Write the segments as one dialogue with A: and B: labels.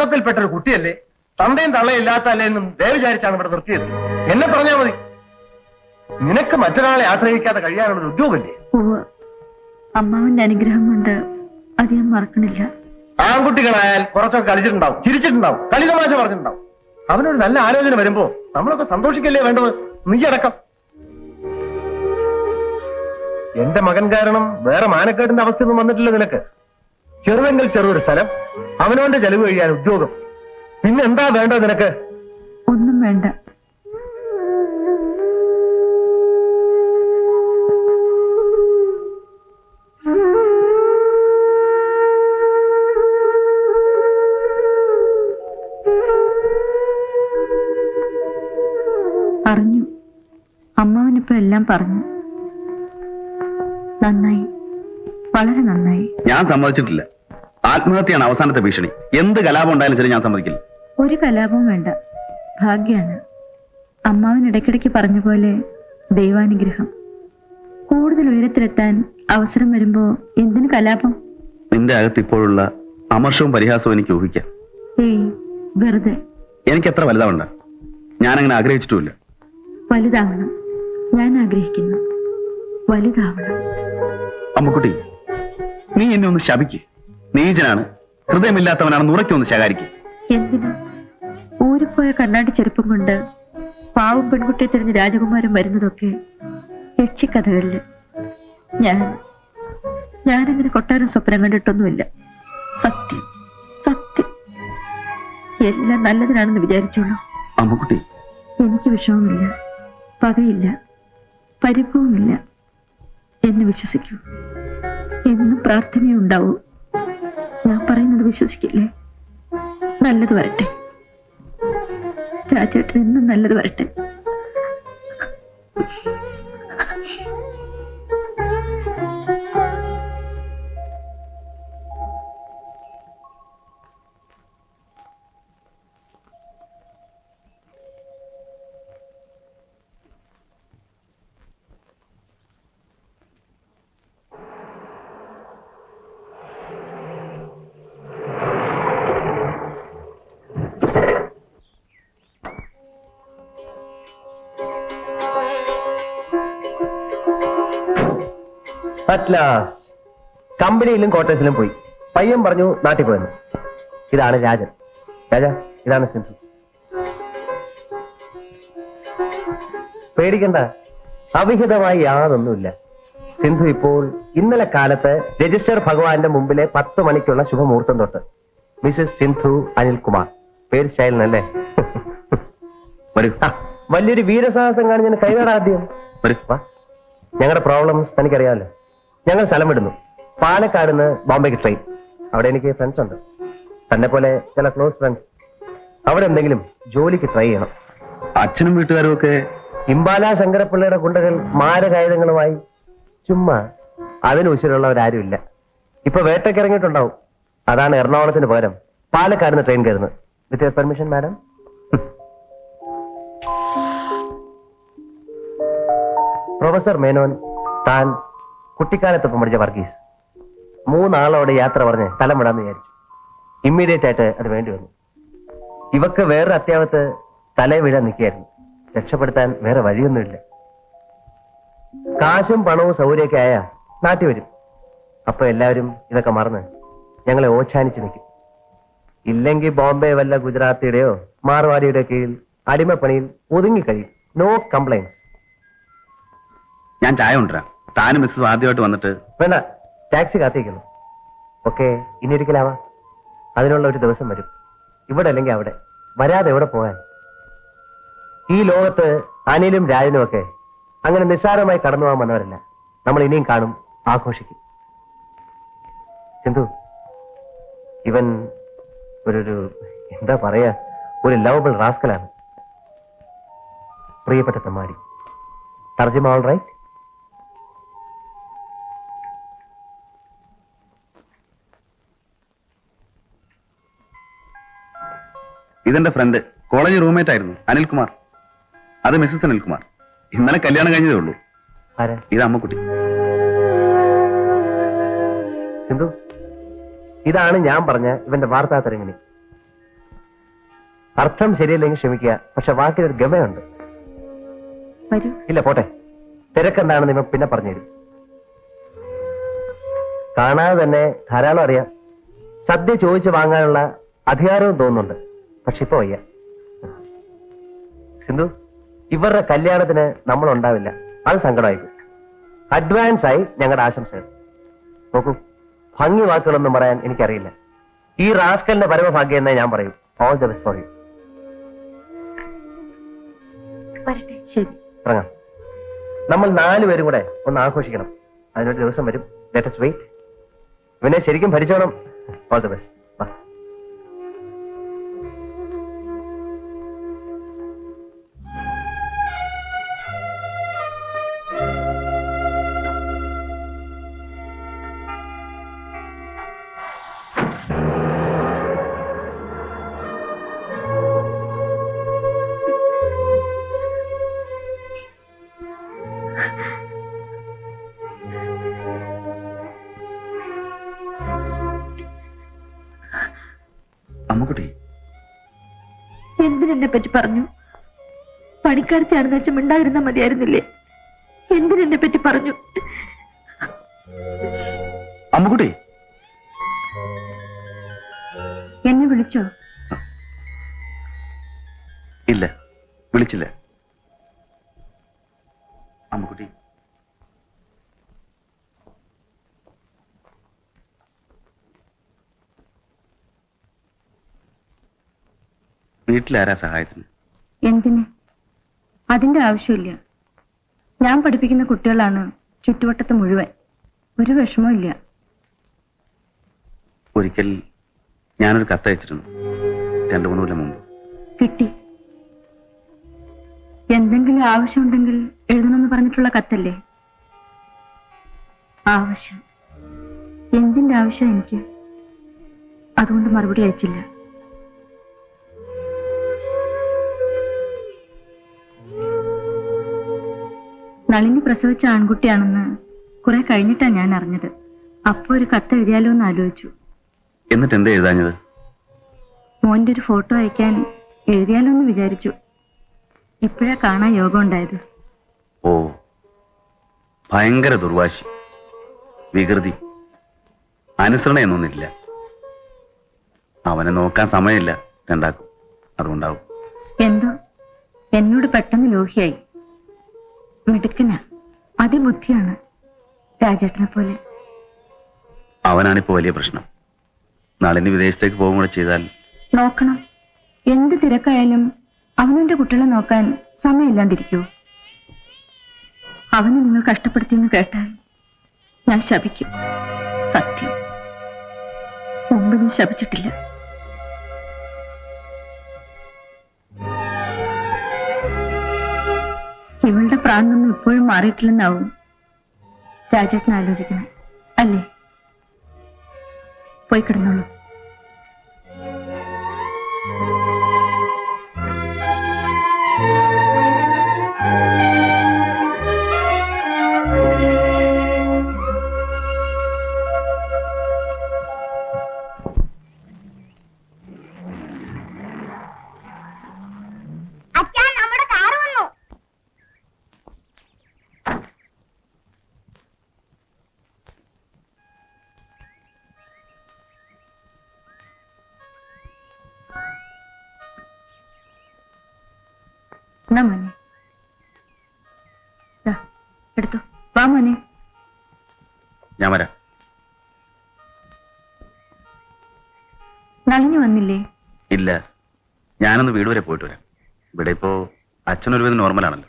A: അന്തത്തിൽപ്പെട്ടൊരു കുട്ടിയല്ലേ, തന്തയും തള്ളയും ഇല്ലാത്തല്ലേ എന്നും ദയ വിചാരിച്ചാണ് ഇവിടെ നിർത്തിയത്. എന്നെ പറഞ്ഞാൽ മതി. നിനക്ക് മറ്റൊരാളെ ആശ്രയിക്കാതെ കഴിയാനുള്ള ഉദ്യോഗമല്ലേ?
B: അമ്മാവന്റെ അനുഗ്രഹം കൊണ്ട് അത് ഞാൻ മറക്കണില്ല.
A: ആൺകുട്ടികളായാൽ കുറച്ചൊക്കെ കളിച്ചിട്ടുണ്ടാവും, ചിരിച്ചിട്ടുണ്ടാവും, കളി തമാശ പറഞ്ഞിട്ടുണ്ടാവും. അവനൊരു നല്ല ആലോചന വരുമ്പോ നമ്മളൊക്കെ സന്തോഷിക്കല്ലേ വേണ്ടത്? നീ അടക്കം. എന്റെ മകൻ കാരണം വേറെ മാനക്കേടിന്റെ അവസ്ഥയൊന്നും വന്നിട്ടില്ല നിനക്ക്. ചെറുതെങ്കിൽ ചെറിയൊരു സ്ഥലം, അവനവന്റെ ചെലവ് കഴിയാൻ ഉദ്യോഗം, പിന്നെ എന്താ വേണ്ടത് നിനക്ക്?
B: ഒന്നും വേണ്ട. പറഞ്ഞു. അമ്മാവനിപ്പോ എല്ലാം പറഞ്ഞു. നന്നായി, വളരെ നന്നായി.
C: ഞാൻ സമ്മതിച്ചിട്ടില്ല. ആത്മഹത്യയാണ് അവസാനത്തെ ഭീഷണി. എന്ത് കലാപം ഉണ്ടായാലും ശരി, ഞാൻ സമ്മതിക്കില്ല.
B: ഒരു കലാപവും വേണ്ട. ഭാഗ്യാണ്. അമ്മാവൻ ഇടയ്ക്കിടയ്ക്ക് പറഞ്ഞ പോലെ ദൈവാനുഗ്രഹം. കൂടുതൽ ഉയരത്തിലെത്താൻ അവസരം വരുമ്പോ എന്തിനു കലാപം?
C: നിന്റെ അകത്ത് ഇപ്പോഴുള്ള അമർഷവും പരിഹാസവും എനിക്ക് ഊഹിക്കാം.
B: ഏയ്, വെറുതെ.
C: എനിക്ക് എത്ര വലുതാവണ്ട. ഞാനങ്ങനെ ആഗ്രഹിച്ചിട്ടുമില്ല.
B: വലുതാവണം. ഞാൻ ആഗ്രഹിക്കുന്നു. വലുതാവണം.
C: അമ്മുക്കുട്ടി, നീ എന്നെ ഒന്ന് ശപിക്ക്. നീചനാണ്, ഹൃദയമില്ലാത്തവനാണെന്ന് ഉറക്കൊന്ന് ശകാരിക്ക്.
B: എന്തിനു? ഊരിപ്പോയ കണ്ണാടി ചെരുപ്പം കൊണ്ട് പാവം പെൺകുട്ടിയെ തിരിഞ്ഞ് രാജകുമാരൻ വരുന്നതൊക്കെ യക്ഷിക്കഥകളില്. ഞാനങ്ങനെ കൊട്ടാരം സ്വപ്നം കണ്ടിട്ടൊന്നുമില്ല. സത്യം, സത്യം. എല്ലാം നല്ലതിനാണെന്ന് വിചാരിച്ചോളൂ.
C: അമ്മുക്കുട്ടി,
B: എനിക്ക് വിഷമമില്ല, പകയില്ല, പരിഭവമില്ല. എന്നെ വിശ്വസിക്കൂ. എന്നും പ്രാർത്ഥനയുണ്ടാവൂ. ഞാൻ പറയുന്നത് വിശ്വസിക്കില്ലേ? നല്ലത് വരട്ടെ. രാജേട്ടൻ എന്നും നല്ലത് വരട്ടെ.
A: കമ്പനിയിലും ക്വാർട്ടേഴ്സിലും പോയി. പയ്യൻ പറഞ്ഞു നാട്ടിൽ പോയെന്ന്. ഇതാണ് രാജൻ. രാജ, ഇതാണ് സിന്ധു. പേടിക്കണ്ട, അവിഹിതമായി യാതൊന്നുമില്ല. സിന്ധു ഇപ്പോൾ ഇന്നലെ കാലത്ത് രജിസ്റ്റർ ഭഗവാന്റെ മുമ്പിലെ 10 മണിക്കുള്ള ശുഭമുഹൂർത്തം തൊട്ട് മിസസ് സിന്ധു അനിൽകുമാർ. പേര് ശൈലനല്ലേ? വലിയൊരു വീരസാഹസം കാണിഞ്ഞ കൈകാടാദ്യം. ഞങ്ങളുടെ പ്രോബ്ലംസ് തനിക്കറിയാമല്ലോ. ഞങ്ങൾ സ്ഥലം വിടുന്നു. പാലക്കാട് നിന്ന് ബോംബെക്ക് ട്രെയിൻ. അവിടെ എനിക്ക് ഫ്രണ്ട്സ് ഉണ്ട്, തന്നെ പോലെ ചില ക്ലോസ് ഫ്രണ്ട്സ്. അവിടെ എന്തെങ്കിലും ജോലിക്ക് ട്രൈ ചെയ്യണം.
C: അച്ഛനും വീട്ടുകാരും ഒക്കെ
A: ഇമ്പാല ശങ്കരപ്പിള്ളയുടെ ഗുണ്ടകൾ മാരകായുധങ്ങളുമായി ചുമ്മാ അതിന് ഉശിരുള്ളവരാരുമില്ല. ഇപ്പൊ വേട്ടയ്ക്ക് ഇറങ്ങിയിട്ടുണ്ടാവും. അതാണ് എറണാകുളത്തിന് പകരം പാലക്കാട് നിന്ന് ട്രെയിൻ കയറുന്നത്. With your permission madam. Professor Menon, താൻ കുട്ടിക്കാലത്തൊപ്പം പഠിച്ച വർഗീസ്, 3 ആളോടെ യാത്ര പറഞ്ഞ് സ്ഥലം വിടാന്ന് വിചാരിച്ചു. ഇമ്മീഡിയറ്റ് ആയിട്ട് അത് വേണ്ടി വന്നു. ഇവക്ക് വേറൊരു അത്യാവത്ത് തലേ വീഴാൻ നിൽക്കുകയായിരുന്നു. രക്ഷപ്പെടുത്താൻ വേറെ വഴിയൊന്നുമില്ല. കാശും പണവും സൗകര്യമൊക്കെ ആയ നാട്ടിൽ വരും. അപ്പൊ എല്ലാവരും ഇതൊക്കെ മറന്ന് ഞങ്ങളെ ഓച്ഛാനിച്ച് നിൽക്കും. ഇല്ലെങ്കിൽ ബോംബെ വല്ല ഗുജറാത്തിയുടെയോ മാർവാടിയുടെ കീഴിൽ അടിമപ്പണിയിൽ ഒതുങ്ങിക്കഴിയും. No complaints.
C: ഞാൻ ചായ കൊണ്ടുവരാം. താനും മിസ്സസ് ആദ്യമായിട്ട് വന്നിട്ട്.
A: വേണ്ട, ടാക്സി കാത്തിരിക്കുന്നു. ഓക്കെ, ഇനി ഒരിക്കലാവാം. അതിനുള്ള ഒരു ദിവസം വരും. ഇവിടെ അല്ലെങ്കിൽ അവിടെ, വരാതെ എവിടെ പോകാൻ? ഈ ലോകത്ത് അനിലും രാജനും ഒക്കെ അങ്ങനെ നിസ്സാരമായി കടന്നു പോകാൻ വന്നവരല്ല. നമ്മൾ ഇനിയും കാണും, ആഘോഷിക്കും. സിന്ധു, ഇവൻ ഒരു എന്താ പറയാ, ഒരു ലവബിൾ റാസ്കലാണ്. പ്രിയപ്പെട്ട തമ്മാടി. തർജ്ജമ ഓൾ റൈറ്റ്?
C: ഇതെന്റെ ഫ്രണ്ട്, കോളേജ് റൂംമേറ്റ് ആയിരുന്നു, അനിൽകുമാർ. അത് മിസ്സസ് അനിൽകുമാർ. ഇന്നലെ കല്യാണം കഴിഞ്ഞതേ ഉള്ളൂ. ഇത് അമ്മക്കുട്ടി.
A: സിന്ധു, ഇതാണ് ഞാൻ പറഞ്ഞ ഇവന്റെ വാർത്താ തരങ്ങിണി. അർത്ഥം ശരിയല്ലെങ്കിൽ ക്ഷമിക്കുക, പക്ഷെ വാക്കിനൊരു ഗമയുണ്ട്.
B: വരൂ.
A: ഇല്ല, പോട്ടെ. തിരക്കെന്താണെന്ന് ഇവ പിന്നെ പറഞ്ഞുതരും. കാണാതെ തന്നെ ധാരാളം അറിയാം. സദ്യ ചോദിച്ചു വാങ്ങാനുള്ള അധികാരവും തോന്നുന്നുണ്ട്. പക്ഷെ ഇപ്പൊ വയ്യ. സിന്ധു, ഇവരുടെ കല്യാണത്തിന് നമ്മൾ ഉണ്ടാവില്ല. അത് സങ്കടമായിപ്പോയി. അഡ്വാൻസ് ആയി ഞങ്ങളുടെ ആശംസകൾ. നോക്കൂ, ഭംഗി വാക്കുകളൊന്നും പറയാൻ എനിക്കറിയില്ല. ഈ റാസ്കലിന്റെ പരമഭാഗ്യം എന്നേ ഞാൻ പറയൂ. All the best for you.
B: വരട്ടെ. ശരി,
A: ഇറങ്ങാം. നമ്മൾ 4 പേരും കൂടെ ഒന്ന് ആഘോഷിക്കണം. അതിനൊരു ദിവസം വരും. Let us wait. ഇവനെ ശരിക്കും ഭരിച്ചോണം. All the best.
C: അമ്മുക്കുട്ടി,
B: എന്തിനെന്നെ പറ്റി പറഞ്ഞു? പണിക്കാരത്തെയാണെന്ന് വെച്ചാൽ മിണ്ടായിരുന്ന മതിയായിരുന്നില്ലേ? എന്തിനെന്നെ പറ്റി പറഞ്ഞു?
C: അമ്മുക്കുട്ടി,
B: എന്നെ വിളിച്ചോ?
C: ഇല്ല, വിളിച്ചില്ല. അമ്മുക്കുട്ടി, വീട്ടിലാരാ സഹായത്തിന്?
B: എന്തിന്? അതിന്റെ ആവശ്യമില്ല. ഞാൻ പഠിപ്പിക്കുന്ന കുട്ടികളാണ് ചുറ്റുവട്ടത്ത് മുഴുവൻ. ഒരു വിഷമവും ഇല്ല.
C: ഒരിക്കൽ ഞാനൊരു കത്തയച്ചിരുന്നു, 2-3 കൊല്ലം മുമ്പ്.
B: കിട്ടി. എന്തെങ്കിലും ആവശ്യമുണ്ടെങ്കിൽ എഴുതണമെന്ന് പറഞ്ഞിട്ടുള്ള കത്തല്ലേ? ആവശ്യം. എന്തിന്റെ ആവശ്യം എനിക്ക്? അതുകൊണ്ട് മറുപടി അയച്ചില്ല. നളിനി പ്രസവിച്ച ആൺകുട്ടിയാണെന്ന് കുറെ കഴിഞ്ഞിട്ടാ ഞാൻ അറിഞ്ഞത്. അപ്പൊ ഒരു കത്ത് എഴുതിയാലോ എന്ന് ആലോചിച്ചു.
C: എന്നിട്ട് എന്താ എഴുതാഞ്ഞത്?
B: മോന്റെ ഒരു ഫോട്ടോ അയക്കാൻ എഴുതിയാലോ എന്ന് വിചാരിച്ചു. ഇപ്പോഴാ കാണാൻ യോഗം ഉണ്ടായത്.
C: ഓ, ഭയങ്കര ദുർവാശി, വികൃതി, അനുസരണ എന്നൊന്നില്ല. അവനെ നോക്കാൻ സമയമില്ല രണ്ടാക്കും. അതുകൊണ്ടാവും.
B: എന്തോ എന്നോട് പെട്ടെന്ന് ലോഹിയായി. മിടുക്കനാ, അതിബുദ്ധിയാണ്, രാജേട്ടനെ പോലെ.
C: അവനാണിപ്പോ വലിയ പ്രശ്നം. നാളിന് വിദേശത്തേക്ക് പോകും കൂടെ ചെയ്താൽ.
B: നോക്കണം. എന്ത് തിരക്കായാലും അവനെന്റെ കുട്ടികളെ നോക്കാൻ സമയമില്ലാണ്ടിരിക്കൂ. അവനെ നിങ്ങൾ കഷ്ടപ്പെടുത്തിയെന്ന് കേട്ടാൽ ഞാൻ ശപിക്കും. സത്യം. മുമ്പ് ഞാൻ ശപിച്ചിട്ടില്ല. ഇവളുടെ പ്രാണൊന്നും ഇപ്പോഴും മാറിയിട്ടില്ലെന്നാവും രാജേട്ടൻ ആലോചിക്കണം, അല്ലേ? പോയി കിടന്നോളൂ. എന്നാ മോനെ, എടുത്തു. വാ മോനെ.
C: ഞാൻ വരാം.
B: നളിനി വന്നില്ലേ?
C: ഇല്ല, ഞാനൊന്ന് വീട് വരെ പോയിട്ട് വരാം. ഇവിടെ ഇപ്പോ അച്ഛനൊരു വിധം നോർമലാണല്ലോ.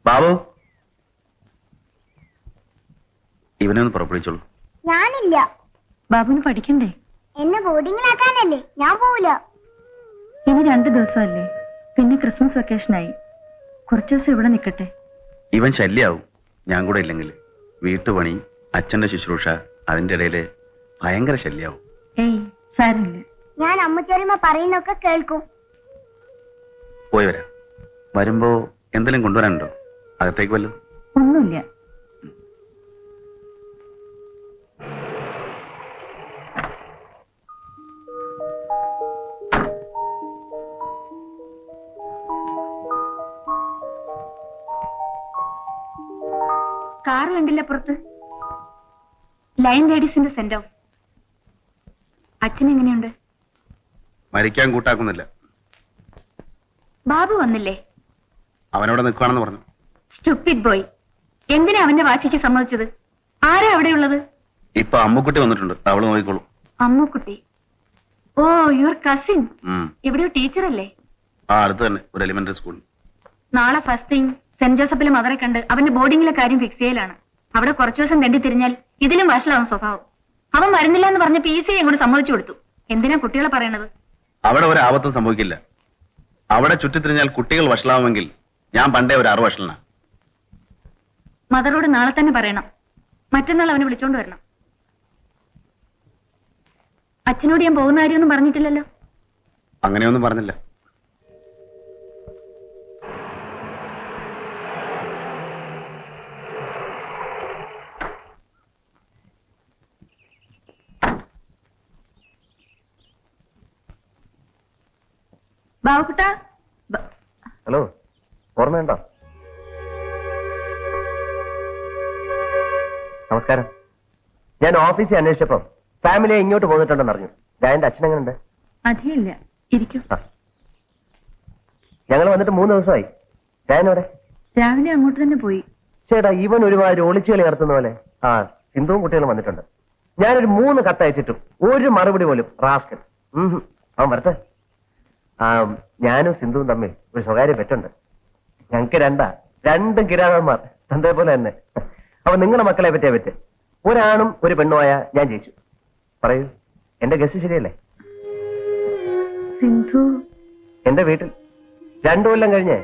C: ബാബു, ഇവനെ ഒന്ന് പുറപ്പെടുവിച്ചോളൂ.
D: ഞാനില്ല.
B: ബാബുവിന് പഠിക്കണ്ടേ?
D: എന്നെ ബോർഡിങ്ങിലാക്കാനല്ലേ, ഞാൻ പോവില്ല.
B: ഇനി 2 ദിവസമല്ലേ, പിന്നെ ക്രിസ്മസ് വെക്കേഷനായി. കുറച്ചു ദിവസം ഇവിടെ നിൽക്കട്ടെ.
C: ഇവൻ ശല്യാവും ഞാൻ കൂടെ ഇല്ലെങ്കിൽ. വീട്ടുപണി, അച്ഛന്റെ ശുശ്രൂഷ, അതിന്റെ ഇടയില് ഭയങ്കര ശല്യാവും.
B: ഏയ് സാരമില്ല.
D: ഞാൻ അമ്മച്ചോരിമ്മ പറയുന്നൊക്കെ കേൾക്കും.
C: പോയി വരാം. വരുമ്പോ എന്തെങ്കിലും കൊണ്ടുവരാനുണ്ടോ? അകത്തേക്ക് വല്ലതും?
B: ഒന്നുമില്ല. കാറ് കണ്ടില്ല പുറത്ത്? ലൈൻ ലേഡീസിന്റെ സെന്റ് ഓഫ്. അച്ഛൻ എങ്ങനെയുണ്ട്?
C: മരിക്കാൻ കൂട്ടാക്കുന്നില്ല.
B: ബാബു വന്നില്ലേ?
C: അവനോട് നിൽക്കുകയാണെന്ന് പറഞ്ഞു.
B: Stupid boy. എന്തിനാ അവന്റെ വാശിക്ക് സമ്മതിച്ചത്? ആരാ അവിടെയുള്ളത്?
C: ഇപ്പൊ അമ്മുക്കുട്ടി വന്നിട്ടുണ്ട്, അവള് നോക്കിക്കോളൂ.
B: അമ്മുക്കുട്ടി. ഓ, യുവർ കസിൻ.
C: ഉം.
B: എവിടെയോ ടീച്ചറല്ലേ?
C: ആ, അടുത്ത് തന്നെ, ഒരു എലിമെന്ററി സ്കൂളിൽ.
B: നാളെ ഫസ്റ്റ് തിങ് സെന്റ് ജോസഫിലെ മദറെ കണ്ട് അവന്റെ ബോർഡിങ്ങിലെ കാര്യം ഫിക്സ് ചെയ്യലാണ്. അവിടെ കുറച്ചു ദിവസം തെണ്ടി തിരിഞ്ഞാൽ ഇതിലും വഷളാവും സ്വഭാവം. അവൻ വരുന്നില്ല എന്ന് പറഞ്ഞ PC അങ്ങോട്ട് സമ്മതിച്ചു കൊടുത്തു. എന്തിനാ കുട്ടികളെ പറയണത്?
C: അവിടെ ഒരു ആപത്തും സംഭവിക്കില്ല. അവിടെ ചുറ്റിത്തിരിഞ്ഞാൽ കുട്ടികൾ വഷളാവുമെങ്കിൽ ഞാൻ പണ്ടേ ഒരു 6 വഷളനാ.
B: മദറോട് നാളെ തന്നെ പറയണം. മറ്റന്നാൾ അവനെ വിളിച്ചോണ്ട് വരണം. അച്ഛനോട് ഞാൻ പോകുന്ന കാര്യമൊന്നും പറഞ്ഞിട്ടില്ലല്ലോ.
C: അങ്ങനെയൊന്നും പറഞ്ഞില്ല.
B: ബാബുക്കുട്ട.
A: ഹലോ, ഓർമ്മയുണ്ടോ? നമസ്കാരം. ഞാൻ ഓഫീസിൽ അന്വേഷിച്ചപ്പോ ഫാമിലിയെ ഇങ്ങോട്ട് പോന്നിട്ടുണ്ടെന്ന് അറിഞ്ഞു. ജയന്റെ അച്ഛൻ എങ്ങനെയുണ്ട്?
B: അധികമില്ല, ഇരിക്കും.
A: ഞങ്ങൾ വന്നിട്ട് 3 ദിവസമായി. ജയനോടെ?
B: രാവിലെ അങ്ങോട്ട് തന്നെ പോയി.
A: ചേട്ടാ, ഇവൻ ഒരുമാതിരി ഒളിച്ചുകളി നടത്തുന്ന പോലെ. ആ, സിന്ധുവും കുട്ടികളും വന്നിട്ടുണ്ട്. ഞാനൊരു 3 കത്ത് അയച്ചിട്ടും ഒരു മറുപടി പോലും. റാസ്കൽ. അവൻ വരട്ടെ. ഞാനും സിന്ധുവും തമ്മിൽ ഒരു സ്വകാര്യ പെറ്റുണ്ട്. ഞങ്ങക്ക് രണ്ടും കിരാതന്മാർ, അതേപോലെ തന്നെ. അപ്പൊ നിങ്ങളുടെ മക്കളെ പറ്റിയാ പറ്റ്. ഒരാണും ഒരു പെണ്ണുമായ ഞാൻ ജയിച്ചു. പറയൂ, എന്റെ ഗസ് ശരിയല്ലേ?
B: സിന്ധു
A: എന്റെ വീട്ടിൽ 2 കൊല്ലം കഴിഞ്ഞ്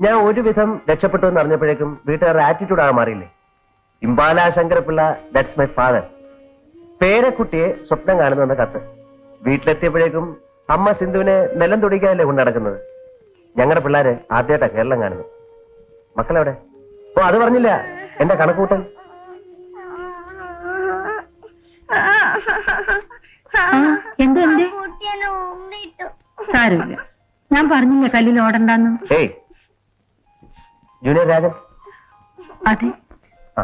A: ഞാൻ ഒരുവിധം രക്ഷപ്പെട്ടു എന്ന് അറിഞ്ഞപ്പോഴേക്കും വീട്ടുകാരുടെ ആറ്റിറ്റ്യൂഡ് ആകാൻ മാറിയില്ലേ? Impala Shankarapillai, that's my father. പേരക്കുട്ടിയെ സ്വപ്നം കാണുന്ന കത്ത്. വീട്ടിലെത്തിയപ്പോഴേക്കും അമ്മ സിന്ധുവിനെ നിലം തുടിക്കാനല്ലേ കൊണ്ട് നടക്കുന്നത്. ഞങ്ങളുടെ പിള്ളേര് ആദ്യമായിട്ടാ കേരളം കാണുന്നത്. മക്കളെവിടെ? ഓ, അത് പറഞ്ഞില്ല എന്റെ കണക്കൂട്ടൽ.
B: എന്തെന്തേ?
D: കുട്ടിയെ ഉമ്മിട്ടു.
B: സാരമില്ല, ഞാൻ പറഞ്ഞില്ല കല്ലിൽ ഓടണ്ടെന്ന്.
A: ഏയ്, ജൂനിയർ രാജൻ.
B: അതെ.
A: ആ,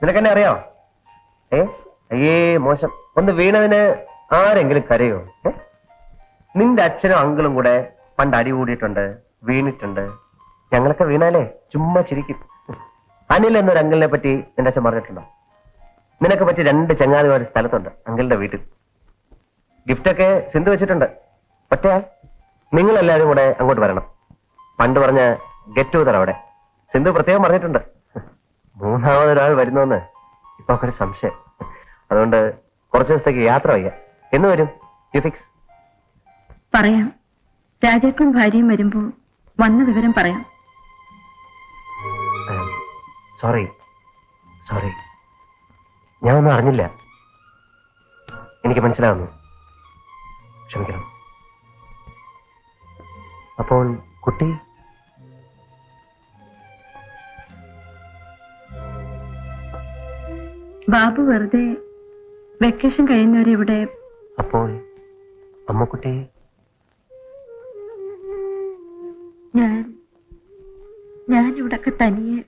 A: നിനക്കെന്നെ അറിയാമോ? അയ്യേ മോശം. ഒന്ന് വീണതിന് ആരെങ്കിലും കരയോ? നിന്റെ അച്ഛനും അങ്കിളും കൂടെ പണ്ട് അടി കൂടിയിട്ടുണ്ട്, വീണിട്ടുണ്ട്. ഞങ്ങളൊക്കെ വീണാലേ ചുമ്മാ ചിരിക്കും. അനിൽ എന്നൊരു അങ്കിളിനെ പറ്റി നിന്റെ അച്ഛൻ പറഞ്ഞിട്ടുണ്ടോ? നിനക്ക് പറ്റി 2 ചങ്ങാതിമാർ സ്ഥലത്തുണ്ട് അങ്കിളിന്റെ വീട്ടിൽ. ഗിഫ്റ്റൊക്കെ സിന്ധു വെച്ചിട്ടുണ്ട്. ഒറ്റയാൾ നിങ്ങളെല്ലാവരും കൂടെ അങ്ങോട്ട് വരണം. പണ്ട് പറഞ്ഞ ഗെറ്റ് ടുഗദർ അവിടെ സിന്ധു പ്രത്യേകം പറഞ്ഞിട്ടുണ്ട്. 3ാമതൊരാൾ വരുന്നോന്ന് ഇപ്പൊ ഒരു സംശയം. അതുകൊണ്ട് കുറച്ചു ദിവസത്തേക്ക് യാത്ര വയ്യ. എന്ന് വരും? You fix?
B: പറയാം. രാജേട്ടനും ഭാര്യയും വരുമ്പോ വന്ന വിവരം പറയാം.
A: സോറി, ഞാനൊന്നും അറിഞ്ഞില്ല. എനിക്ക് മനസ്സിലാവുന്നു, ക്ഷമിക്കണം. അപ്പോൾ കുട്ടി?
B: ബാബു വെറുതെ വെക്കേഷൻ കഴിയുന്നവരെ ഇവിടെ.
A: അപ്പോൾ അമ്മക്കുട്ടി?
B: ഞാൻ ഇവിടൊക്കെ തനിയെ